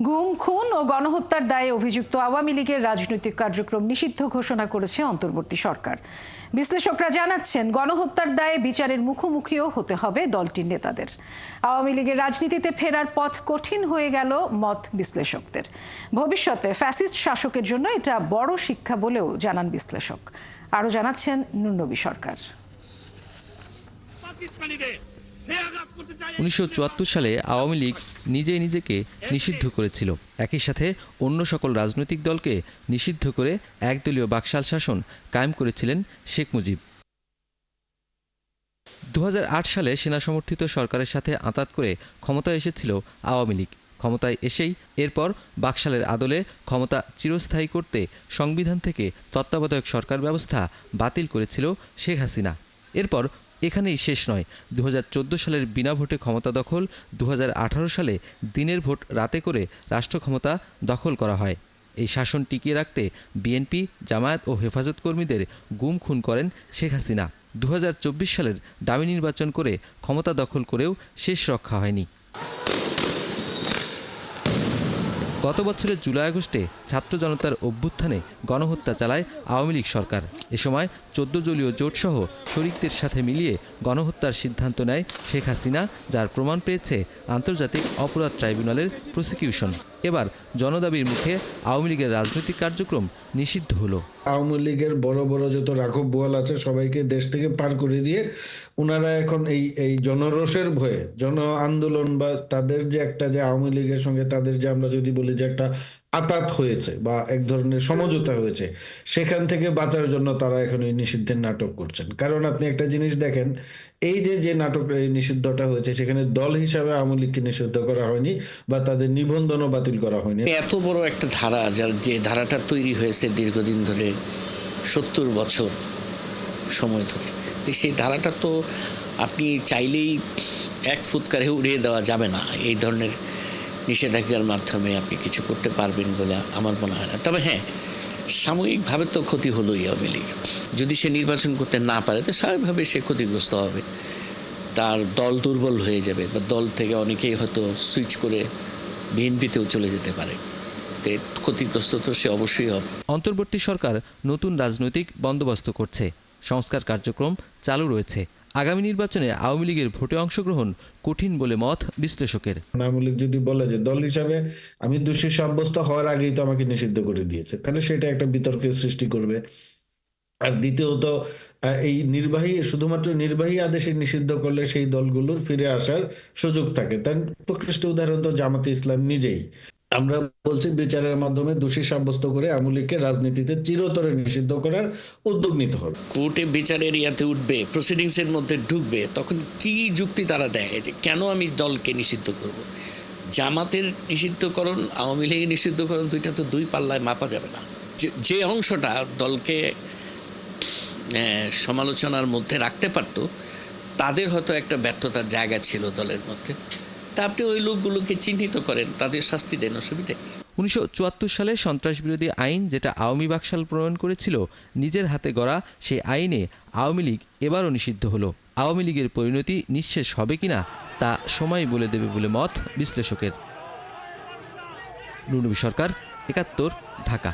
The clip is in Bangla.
গুম, খুন ও গণহত্যার দায়ে অভিযুক্ত আওয়ামী লীগের রাজনৈতিক কার্যক্রম নিষিদ্ধ ঘোষণা করেছে অন্তর্বর্তী সরকার। বিশ্লেষকরা জানাচ্ছেন, গণহত্যার দায়ে বিচারের মুখোমুখিও হতে হবে দলটির নেতাদের। আওয়ামী লীগের রাজনীতিতে ফেরার পথ কঠিন হয়ে গেল মত বিশ্লেষকদের। ভবিষ্যতে ফ্যাসিস্ট শাসকের জন্য এটা বড় শিক্ষা বলেও জানান বিশ্লেষক। আরও জানাচ্ছেন নুরনবী সরকার। 1974 সালে আওয়ামী লীগ নিজেই নিজেকে নিষিদ্ধ করেছিল। একই সাথে অন্য সকল রাজনৈতিক দলকে নিষিদ্ধ করে একদলীয় বাকশাল শাসন কায়েম করেছিলেন শেখ মুজিব। 2008 সালে সেনা সমর্থিত সরকারের সাথে আঁতাত করে ক্ষমতায় এসেছিল আওয়ামী লীগ। ক্ষমতায় এসেই এরপর বাকশালের আদলে ক্ষমতা চিরস্থায়ী করতে সংবিধান থেকে তত্ত্বাবধায়ক সরকার ব্যবস্থা বাতিল করেছিল শেখ হাসিনা। এরপর এখানেই শেষ নয়। 2014 সালের বিনা ভোটে ক্ষমতা দখল, 2018 সালে দিনের ভোট রাতে করে রাষ্ট্র ক্ষমতা দখল করা হয়। এই শাসন টিকিয়ে রাখতে বিএনপি, জামায়াত ও হেফাজত কর্মীদের গুম খুন করেন শেখ হাসিনা। 2024 সালের ডামি নির্বাচন করে ক্ষমতা দখল করেও শেষ রক্ষা হয়নি। গত বছরের জুলাই আগস্টে ছাত্র জনতার অভ্যুত্থানে গণহত্যা চালায় আওয়ামী লীগ সরকার। এ সময় 14 দলীয় জোটসহ শরিকদের সাথে মিলিয়ে গণহত্যার সিদ্ধান্ত নেয় শেখ হাসিনা, যার প্রমাণ পেয়েছে আন্তর্জাতিক অপরাধ ট্রাইব্যুনালের প্রসিকিউশন। এবার জনদাবির মুখে আওয়ামী লীগের রাজনৈতিক কার্যক্রম নিষিদ্ধ হলো। আওয়ামী লীগের বড় বড় যত রাঘব বোয়াল আছে সবাইকে দেশ থেকে পার করে দিয়ে ওনারা এখন এই জনরোষের ভয়ে, জন আন্দোলন বা তাদের যে একটা যে আওয়ামী লীগের সঙ্গে তাদের যে আমরা যদি বলি যে একটা আতাত হয়েছে বা এক ধরনের সমঝোতা হয়েছে, সেখান থেকে বাঁচার জন্য তারা এখন এই নিষিদ্ধের নাটক করছেন। কারণ আপনি একটা জিনিস দেখেন, এই যে নাটক এই নিষিদ্ধটা হয়েছে সেখানে দল হিসাবে আওয়ামী লীগকে নিষিদ্ধ করা হয়নি বা তাদের নিবন্ধনও বাতিল করা হয়নি। এত বড় একটা ধারা, যার যে ধারাটা তৈরি হয়েছে দীর্ঘদিন ধরে, 70 বছর সময় ধরে, সেই ধারাটা তো আপনি চাইলেই এক ফুৎকারে উড়িয়ে দেওয়া যাবে না। এই ধরনের নিষেধাজ্ঞার মাধ্যমে আপনি কিছু করতে পারবেন বলে আমার মনে হয় না। তবে হ্যাঁ, সাময়িকভাবে তো ক্ষতি হলোই আওয়ামী লীগ। যদি সে নির্বাচন করতে না পারে তো স্বাভাবিকভাবে সে ক্ষতিগ্রস্ত হবে, তার দল দুর্বল হয়ে যাবে বা দল থেকে অনেকেই হয়তো সুইচ করে বিএনপিতেও চলে যেতে পারে। ক্ষতিগ্রস্ত তো সে অবশ্যই হবে। অন্তর্বর্তী সরকার নতুন রাজনৈতিক বন্দোবস্ত করছে, সংস্কার কার্যক্রম চালু রয়েছে। আগামী নির্বাচনে আওয়ামী লীগের ভোটে অংশগ্রহণ কঠিন বলে মত বিশ্লেষকের। আওয়ামী লীগ যদি বলে যে দল হিসাবে আমি দোষী সাব্যস্ত হওয়ার আগেই তো আমাকে নিষিদ্ধ করে দিয়েছে, তাহলে সেটা একটা বিতর্কের সৃষ্টি করবে। আর দ্বিতীয়ত, এই শুধুমাত্র নির্বাহী আদেশে নিষিদ্ধ করলে সেই দলগুলোর ফিরে আসার সুযোগ থাকে। তার প্রকৃষ্ট উদাহরণ তো জামাতে ইসলাম নিজেই। আমরা বলছি বিচারের মাধ্যমে দোষী সাব্যস্ত করে আওয়ামী লীগকে রাজনীতিতে চিরতরে নিষিদ্ধ করার উদ্যোগ নিতে হবে। কোর্টে বিচারের ইয়াতে উঠবে, প্রসিডিংস এর মধ্যে ঢুকবে, তখন কি যুক্তি তারা দেয় যে কেন আমি দলকে নিষিদ্ধ করব? জামাতের নিষিদ্ধকরণ, আওয়ামী লীগের নিষিদ্ধকরণ, দুইটা তো দুই পাল্লায় মাপা যাবে না। যে অংশটা দলকে সমালোচনার মধ্যে রাখতে পারতো, তাদের হয়তো একটা ব্যর্থতার জায়গা ছিল দলের মধ্যে, তা আপনি ওই লোকগুলোকে চিহ্নিত করেন, তাদের শাস্তি দেন, অসুবিধা কি? 1974 সালে সন্ত্রাস বিরোধী আইন, যেটা আওয়ামী বাকশাল প্রণয়ন করেছিল, নিজের হাতে গড়া সেই আইনে আওয়ামী লীগ এবারও নিষিদ্ধ হলো। আওয়ামী লীগের পরিণতি নিঃশেষ হবে কিনা তা সময় বলে দেবে বলে মত বিশ্লেষকের। নুরনবী সরকার, 71, ঢাকা।